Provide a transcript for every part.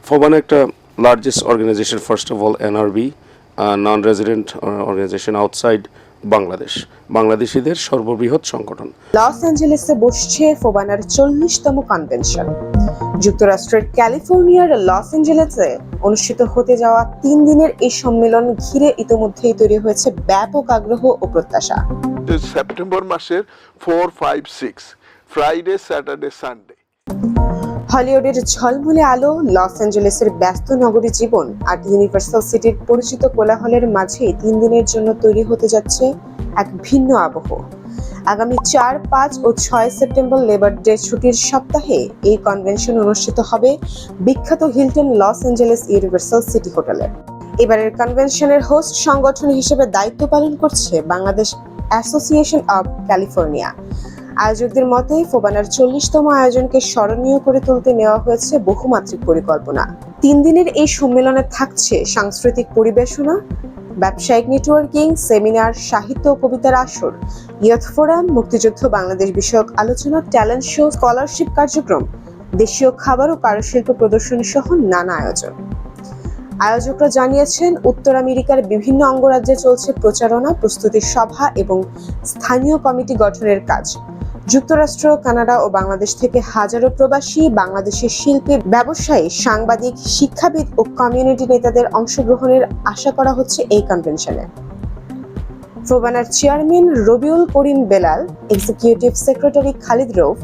FOBANA একটা largest organisation, first of all NRB, non resident organisation outside Bangladesh, বাংলাদেশিদের সর্ববৃহৎ সংগঠন। লস অ্যাঞ্জেলেসে বসছে ফোবানার 40তম কনভেনশন। যুক্তরাষ্ট্রের ক্যালিফোর্নিয়ার লস অ্যাঞ্জেলেসে অনুষ্ঠিত হতে যাওয়া 3 দিনের এই সম্মেলন ঘিরে ইতোমধ্যেই তৈরি হয়েছে ব্যাপক আগ্রহ ও প্রত্যাশা। সেপ্টেম্বর মাসের 4, 5, 6 ফ্রাইডে, স্যাটারডে, সানডে। হলিউডের ঝলমলে আলো, লস অ্যাঞ্জেলেসের ব্যস্ত নগরী জীবন আর ইউনিভার্সাল সিটির পরিচিত কোলাহলের মাঝে 3 দিনের জন্য তৈরি হতে যাচ্ছে এক ভিন্ন আবহ। আগামী 4, 5 ও 6 সেপ্টেম্বর লেবার ডে ছুটির সপ্তাহে এই কনভেনশন অনুষ্ঠিত হবে বিখ্যাত Hilton Los Angeles universal city হোটেলে। এবারের কনভেনশনের হোস্ট সংগঠন হিসেবে দায়িত্ব পালন করছে বাংলাদেশ অ্যাসোসিয়েশন অব ক্যালিফোর্নিয়া। আয়োজকদের মতে ফোবানার 40তম আয়োজনকে স্মরণীয় করে তুলতে নেওয়া হয়েছে বহুমাত্রিক পরিকল্পনা। 3 দিনের এই সম্মেলনে থাকছে সাংস্কৃতিক পরিবেশনা, ব্যবসায়িক নেটওয়ার্কিং, সেমিনার, সাহিত্য ও কবিতার আসর, ইয়ুথ ফোরাম, মুক্তিযুদ্ধ বাংলাদেশ বিষয়ক আলোচনা, ট্যালেন্ট শো, স্কলারশিপ কার্যক্রম, দেশীয় খাবার ও কারুশিল্প প্রদর্শনী সহ নানা আয়োজন। আয়োজকরা জানিয়েছেন, উত্তর আমেরিকার বিভিন্ন অঙ্গরাজ্যে চলছে প্রচারণা, প্রস্তুতি সভা এবং স্থানীয় কমিটি গঠনের কাজ। যুক্তরাষ্ট্র, কানাডা ও বাংলাদেশ থেকে হাজারো প্রবাসী, বাংলাদেশের শিল্পী, ব্যবসায়ী, সাংবাদিক, শিক্ষাবিদ ও কমিউনিটি নেতাদের অংশগ্রহণের আশা করা হচ্ছে এই কনভেনশনে। ফোবানার chairman Rabiul Karim Belal, executive secretary Khalid Rouf,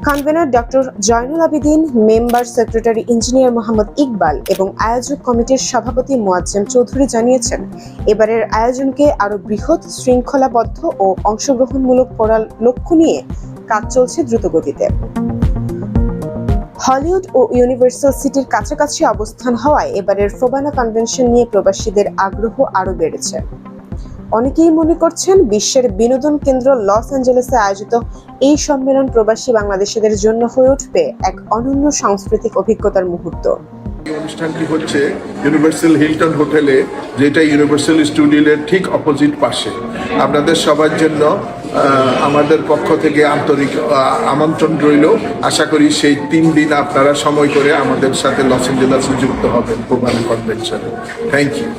convener doctor Joynul Abedin, member secretary engineer Mohammad Iqbal এবং আয়োজক কমিটির সভাপতি মোয়াজ্জেম চৌধুরী জানিয়েছেন, এবারের আয়োজনকে আরো বৃহৎ, শৃঙ্খলাবদ্ধ ও অংশগ্রহণমূলক করার লক্ষ্য নিয়ে কাজ চলছে দ্রুতগতিতে। হলিউড ও ইউনিভার্সাল সিটির কাছাকাছি অবস্থান হওয়ায় এবারের ফোবানা কনভেনশন নিয়ে প্রবাসীদের আগ্রহ আরো বেড়েছে। অনেকেই মনে করছেন, বিশ্বের বিনোদন কেন্দ্র লস অ্যাঞ্জেলেসে আয়োজিত এই সম্মেলন প্রবাসী বাংলাদেশিদের জন্য হয়ে উঠবে এক অনন্য সাংস্কৃতিক অভিজ্ঞতার মুহূর্ত। এই অনুষ্ঠানটি হচ্ছে ইউনিভার্সাল হিলটন হোটেলে, যেটা ইউনিভার্সাল স্টুডিওর ঠিক অপোজিট পাশে। আপনাদের সবার জন্য আমাদের পক্ষ থেকে আন্তরিক আমন্ত্রণ রইল। আশা করি সেই 3 দিন আপনারা সময় করে আমাদের সাথে লস অ্যাঞ্জেলেসে যুক্ত হবেন ফোবানা কনভেনশনে। Thank you.